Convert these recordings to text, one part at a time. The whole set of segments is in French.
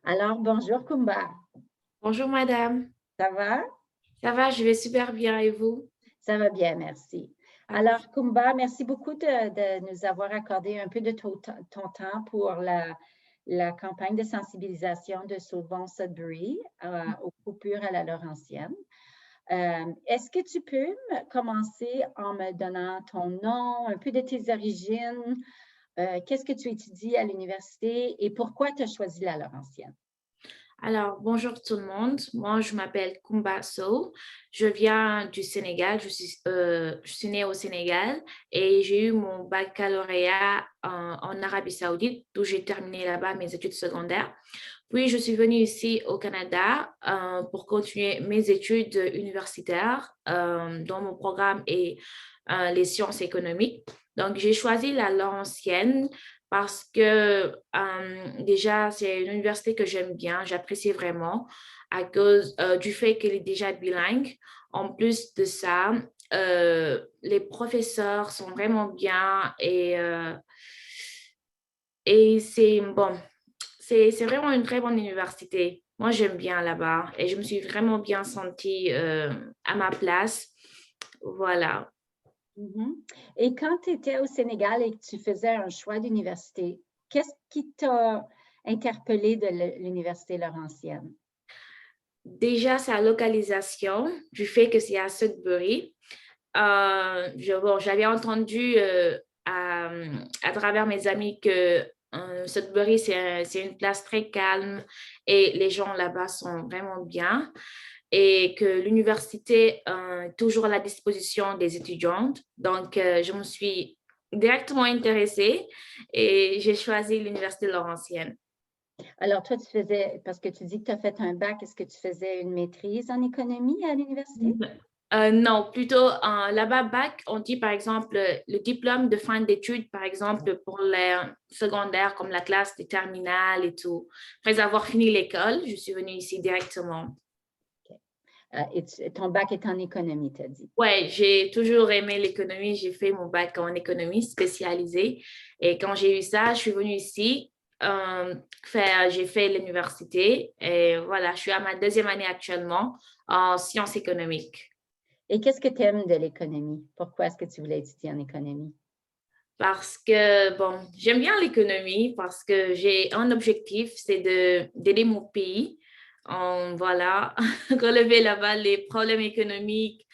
Alors, bonjour Kumba, Bonjour madame, ça va? ça va, je vais super bien et vous? Ça va bien, merci. Ah, Alors, Kumba, merci beaucoup de nous avoir accordé un peu de ton temps pour la campagne de sensibilisation de Sauvons Sudbury aux coupures à la Laurentienne. Est-ce que tu peux commencer en me donnant ton nom, un peu de tes origines, qu'est-ce que tu étudies à l'université et pourquoi tu as choisi la Laurentienne? alors, bonjour tout le monde, moi je m'appelle Kumba Sow, je viens du Sénégal, je suis née au Sénégal et j'ai eu mon baccalauréat en Arabie Saoudite, d'où j'ai terminé là-bas mes études secondaires. Puis je suis venue ici au Canada pour continuer mes études universitaires dont mon programme est les sciences économiques. Donc, j'ai choisi la Laurentienne parce que déjà, c'est une université que j'aime bien, j'apprécie vraiment à cause du fait qu'elle est déjà bilingue. En plus de ça, les professeurs sont vraiment bien et c'est bon, c'est vraiment une très bonne université. Moi, j'aime bien là-bas et je me suis vraiment bien sentie à ma place. Voilà. Mhm. Et quand tu étais au Sénégal et que tu faisais un choix d'université, qu'est-ce qui t'a interpellé de l'Université Laurentienne? Déjà, sa localisation, du fait que c'est à Sudbury. Bon, j'avais entendu à travers mes amis que Sudbury, c'est une place très calme et les gens là-bas sont vraiment bien et que l'université est toujours à la disposition des étudiantes. Donc, je me suis directement intéressée et j'ai choisi l'Université Laurentienne. Alors, toi, tu faisais, parce que tu dis que tu as fait un bac, est-ce que tu faisais une maîtrise en économie à l'université? Non, plutôt là-bas, bac, on dit par exemple le diplôme de fin d'études, par exemple pour les secondaires comme la classe de terminale et tout. Après avoir fini l'école, je suis venue ici directement. Et ton bac est en économie, tu as dit. Ouais, j'ai toujours aimé l'économie. J'ai fait mon bac en économie spécialisée. Et quand j'ai eu ça, je suis venue ici. J'ai fait l'université et voilà, je suis à ma deuxième année actuellement en sciences économiques. Et qu'est-ce que tu aimes de l'économie? Pourquoi est-ce que tu voulais étudier en économie? Parce que, bon, j'aime bien l'économie parce que j'ai un objectif, c'est d'aider mon pays voilà, relever là-bas les problèmes économiques.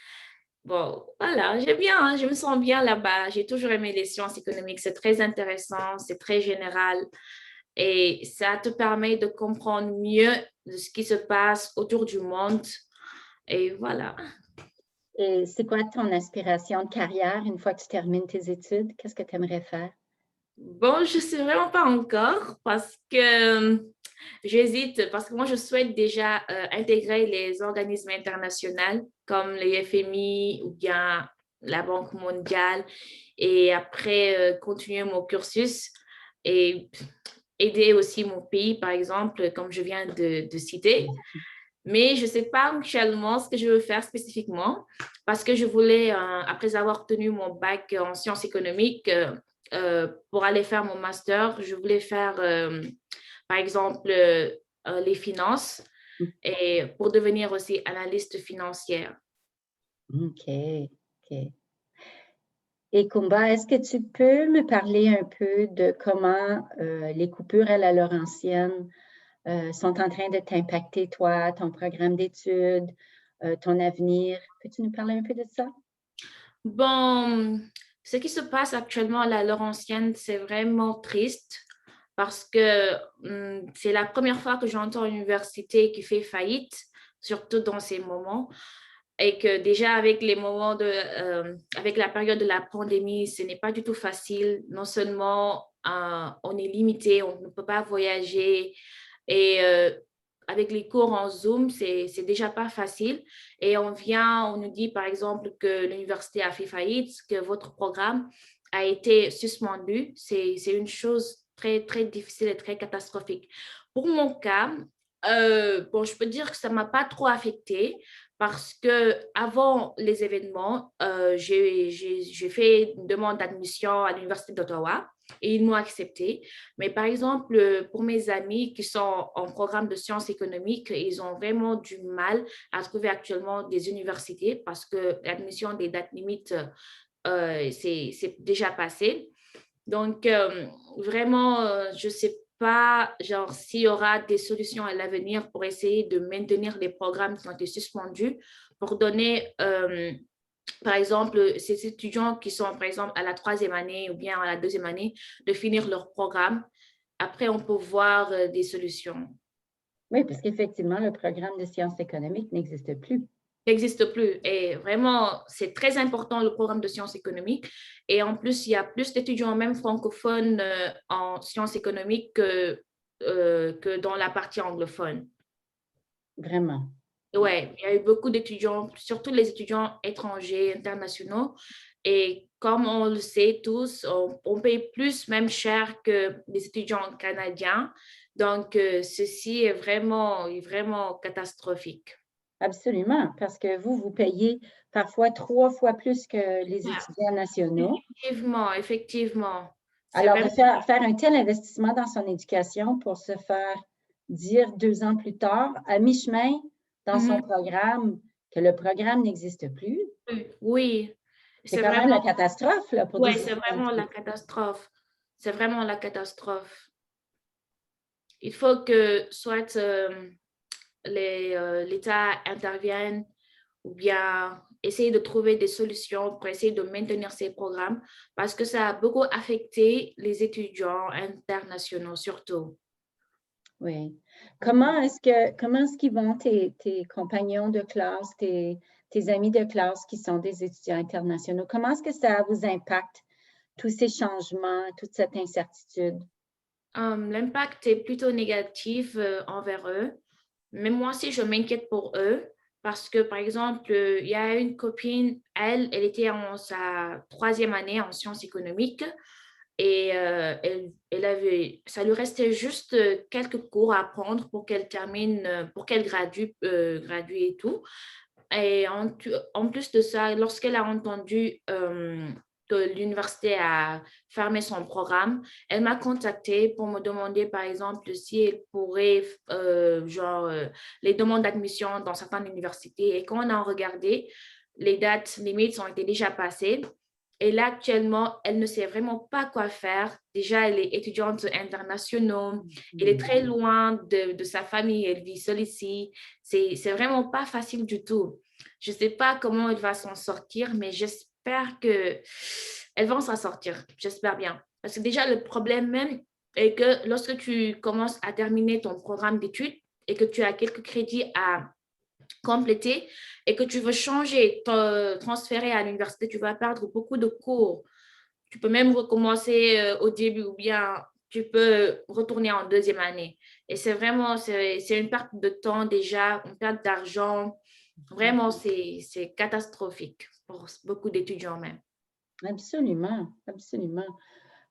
Bon, voilà, j'aime bien, hein, je me sens bien là-bas. J'ai toujours aimé les sciences économiques. C'est très intéressant, c'est très général et ça te permet de comprendre mieux de ce qui se passe autour du monde. Et voilà. Et c'est quoi ton aspiration de carrière une fois que tu termines tes études? Qu'est-ce que tu aimerais faire? Bon, je ne sais vraiment pas encore parce que j'hésite, parce que moi, je souhaite déjà intégrer les organismes internationaux comme le FMI ou bien la Banque mondiale et après continuer mon cursus et aider aussi mon pays, par exemple, comme je viens de citer. Mais je ne sais pas actuellement ce que je veux faire spécifiquement parce que je voulais, après avoir obtenu mon bac en sciences économiques, pour aller faire mon master, je voulais faire, par exemple, les finances et pour devenir aussi analyste financière. OK, OK. Et Kumba, est-ce que tu peux me parler un peu de comment les coupures à la Laurentienne sont en train de t'impacter, toi, ton programme d'études, ton avenir? Peux-tu nous parler un peu de ça? Bon, ce qui se passe actuellement à la Laurentienne, c'est vraiment triste parce que c'est la première fois que j'entends une université qui fait faillite, surtout dans ces moments. Et que déjà avec les moments avec la période de la pandémie, ce n'est pas du tout facile. Non seulement on est limité, on ne peut pas voyager et avec les cours en Zoom, c'est déjà pas facile. Et on nous dit par exemple que l'université a fait faillite, que votre programme a été suspendu. C'est une chose très, très difficile et très catastrophique. Pour mon cas, bon, je peux dire que ça ne m'a pas trop affecté parce que avant les événements, j'ai fait une demande d'admission à l'Université d'Ottawa. et ils m'ont accepté. Mais par exemple, pour mes amis qui sont en programme de sciences économiques, ils ont vraiment du mal à trouver actuellement des universités parce que l'admission des dates limites, c'est déjà passé. Donc, vraiment, je ne sais pas genre, s'il y aura des solutions à l'avenir pour essayer de maintenir les programmes qui ont été suspendus, pour donner, par exemple, ces étudiants qui sont, par exemple, à la troisième année ou bien à la deuxième année, de finir leur programme. Après, on peut voir des solutions. Oui, parce qu'effectivement, le programme de sciences économiques n'existe plus. N'existe plus. Et vraiment, c'est très important le programme de sciences économiques. Et en plus, il y a plus d'étudiants, même francophones, en sciences économiques que dans la partie anglophone. Vraiment. Ouais, il y a eu beaucoup d'étudiants, surtout les étudiants étrangers, internationaux. Et comme on le sait tous, on paye plus, même cher que les étudiants canadiens. Donc, ceci est vraiment catastrophique. Absolument, parce que vous payez parfois 3 fois plus que les étudiants nationaux. Effectivement, effectivement. C'est Alors, de vraiment, faire un tel investissement dans son éducation pour se faire dire 2 ans plus tard, à mi-chemin dans son Mhm. programme, que le programme n'existe plus, Oui, c'est c'est quand même la vraiment, catastrophe là, pour ouais, des c'est étudiants. vraiment la catastrophe. C'est vraiment la catastrophe. Il faut que soit l'État intervienne ou bien essayer de trouver des solutions pour essayer de maintenir ces programmes parce que ça a beaucoup affecté les étudiants internationaux surtout. Oui. Comment est-ce qu'ils vont tes compagnons de classe, tes amis de classe qui sont des étudiants internationaux? Comment est-ce que ça vous impacte, tous ces changements, toute cette incertitude? L'impact est plutôt négatif envers eux, mais moi aussi je m'inquiète pour eux parce que par exemple, il y a une copine, elle était en sa troisième année en sciences économiques et ça lui restait juste quelques cours à prendre pour qu'elle termine, pour qu'elle gradue et tout. Et en plus de ça, lorsqu'elle a entendu que l'université a fermé son programme, elle m'a contactée pour me demander, par exemple, si elle pourrait, les demandes d'admission dans certaines universités. Et quand on a regardé, les dates limites ont été déjà passées. Et là, actuellement, elle ne sait vraiment pas quoi faire. Déjà, elle est étudiante internationale. Elle est très loin de sa famille. Elle vit seule ici. C'est vraiment pas facile du tout. Je ne sais pas comment elle va s'en sortir, mais j'espère qu'elle va s'en sortir. J'espère bien. Parce que déjà, le problème même est que lorsque tu commences à terminer ton programme d'études et que tu as quelques crédits à compléter et que tu veux changer, transférer à l'université, tu vas perdre beaucoup de cours. Tu peux même recommencer au début ou bien tu peux retourner en deuxième année. Et c'est une perte de temps déjà, une perte d'argent. Vraiment, c'est catastrophique pour beaucoup d'étudiants même. Absolument, absolument.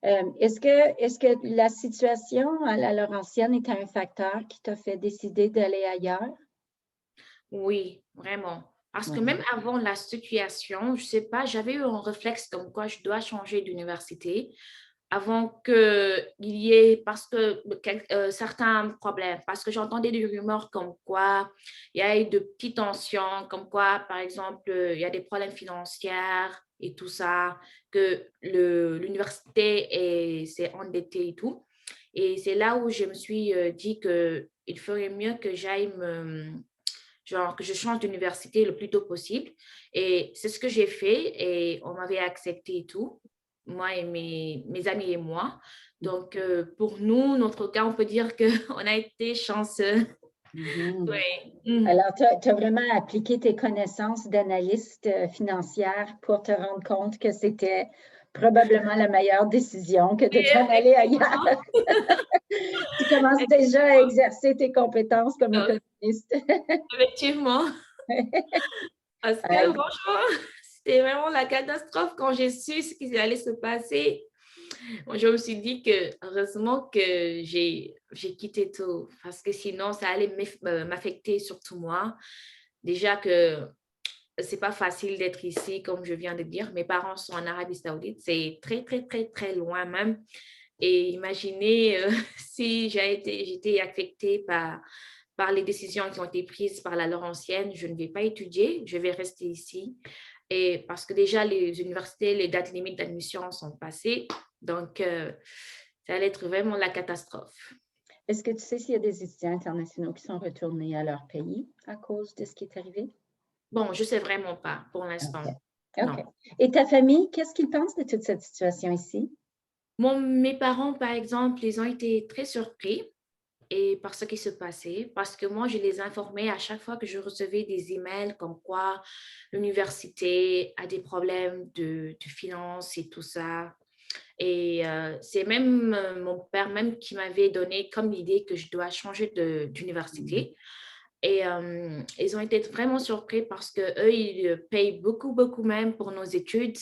Est-ce que la situation à la Laurentienne est un facteur qui t'a fait décider d'aller ailleurs? Oui, vraiment. Parce que Oui. même avant la situation, je ne sais pas, j'avais eu un réflexe comme quoi je dois changer d'université avant qu'il y ait parce que certains problèmes, parce que j'entendais des rumeurs comme quoi il y a eu de petites tensions, comme quoi, par exemple, il y a des problèmes financiers et tout ça, que l'université s'est endettée et tout. Et c'est là où je me suis dit qu'il ferait mieux que que je change d'université le plus tôt possible. Et c'est ce que j'ai fait et on m'avait accepté et tout, moi et mes amis et moi. Donc, pour nous, notre cas, on peut dire qu'on a été chanceux. Mhm. Oui. Mhm. Alors, tu as vraiment appliqué tes connaissances d'analyste financière pour te rendre compte que c'était probablement la meilleure décision que de Oui, t'en aller ailleurs. effectivement. Tu commences déjà à exercer tes compétences comme économiste. Effectivement. Parce que Euh, franchement, c'était vraiment la catastrophe quand j'ai su ce qui allait se passer. Moi, je me suis dit que heureusement que j'ai quitté tout parce que sinon, ça allait m'affecter surtout moi. Déjà que c'est pas facile d'être ici, comme je viens de dire. Mes parents sont en Arabie Saoudite, c'est très, très, très, très loin même. Et imaginez si j'étais affectée par les décisions qui ont été prises par la Laurentienne, je ne vais pas étudier, je vais rester ici. Et parce que déjà, les universités, les dates limites d'admission sont passées. Donc, ça allait être vraiment la catastrophe. Est-ce que tu sais s'il y a des étudiants internationaux qui sont retournés à leur pays à cause de ce qui est arrivé? Bon, je ne sais vraiment pas pour l'instant. OK. Non. Et ta famille, qu'est-ce qu'ils pensent de toute cette situation ici? Mes parents, par exemple, ils ont été très surpris et par ce qui se passait, parce que moi, je les informais à chaque fois que je recevais des emails comme quoi l'université a des problèmes de finances et tout ça. Et c'est même mon père même qui m'avait donné comme idée que je dois changer d'université. Et ils ont été vraiment surpris parce qu'eux, ils payent beaucoup, beaucoup même pour nos études.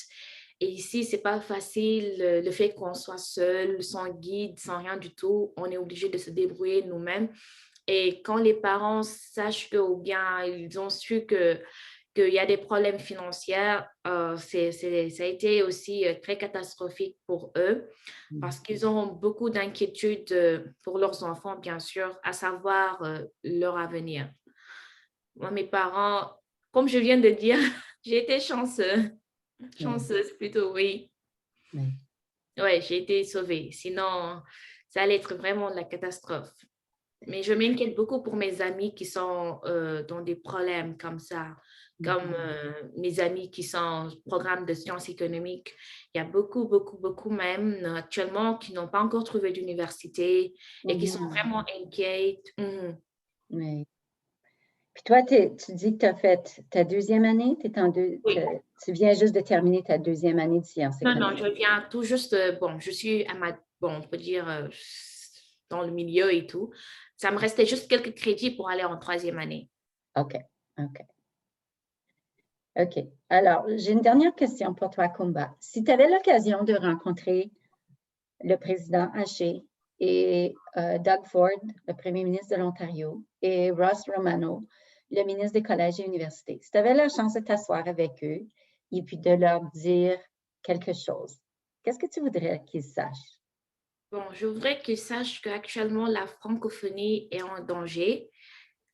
Et ici, c'est pas facile, le fait qu'on soit seul, sans guide, sans rien du tout, on est obligé de se débrouiller nous-mêmes. Et quand les parents sachent que, ou bien ils ont su qu'il y a des problèmes financiers, ça a été aussi très catastrophique pour eux parce qu'ils ont beaucoup d'inquiétudes pour leurs enfants, bien sûr, à savoir leur avenir. Moi, mes parents, comme je viens de dire, j'ai été chanceuse plutôt, oui. Oui, j'ai été sauvée. Sinon, ça allait être vraiment la catastrophe. Mais je m'inquiète beaucoup pour mes amis qui sont dans des problèmes comme ça, comme mes amis qui sont au programme de sciences économiques. Il y a beaucoup, beaucoup, beaucoup même actuellement qui n'ont pas encore trouvé d'université et qui sont vraiment inquiets. Oui. Puis toi, tu dis que tu as fait ta deuxième année, Oui. tu viens juste de terminer ta deuxième année de sciences Non, économiques. je viens tout juste, bon, je suis on peut dire dans le milieu et tout. Ça me restait juste quelques crédits pour aller en troisième année. OK. Alors, j'ai une dernière question pour toi, Kumba. Si tu avais l'occasion de rencontrer le président Haché et Doug Ford, le premier ministre de l'Ontario, et Ross Romano, le ministre des collèges et universités, si tu avais la chance de t'asseoir avec eux et puis de leur dire quelque chose, qu'est-ce que tu voudrais qu'ils sachent? Bon, je voudrais qu'ils sachent qu'actuellement, la francophonie est en danger,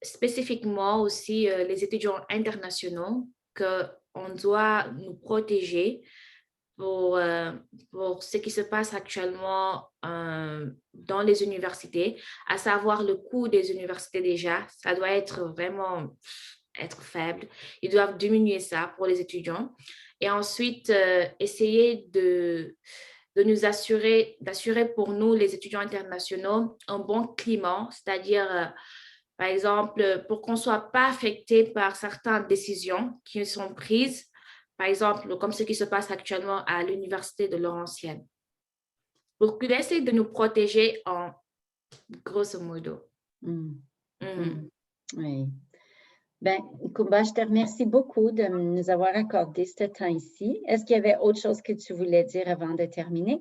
spécifiquement aussi les étudiants internationaux, qu'on doit nous protéger pour ce qui se passe actuellement dans les universités, à savoir le coût des universités déjà, ça doit être vraiment être faible. Ils doivent diminuer ça pour les étudiants. Et ensuite, essayer de d'assurer pour nous, les étudiants internationaux, un bon climat, c'est-à-dire, par exemple, pour qu'on ne soit pas affecté par certaines décisions qui sont prises, par exemple, comme ce qui se passe actuellement à l'Université de Laurentienne, pour qu'ils essaient de nous protéger en grosso modo. Oui. Bien, Kumba, je te remercie beaucoup de nous avoir accordé ce temps ici. Est-ce qu'il y avait autre chose que tu voulais dire avant de terminer?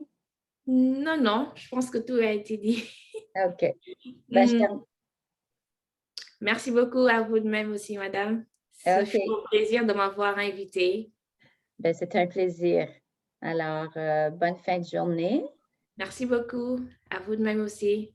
Non, je pense que tout a été dit. OK. Ben, Merci beaucoup à vous de même aussi, madame. Ce fut un plaisir de m'avoir invitée. Ben, c'était un plaisir. Alors, bonne fin de journée. Merci beaucoup. À vous de même aussi.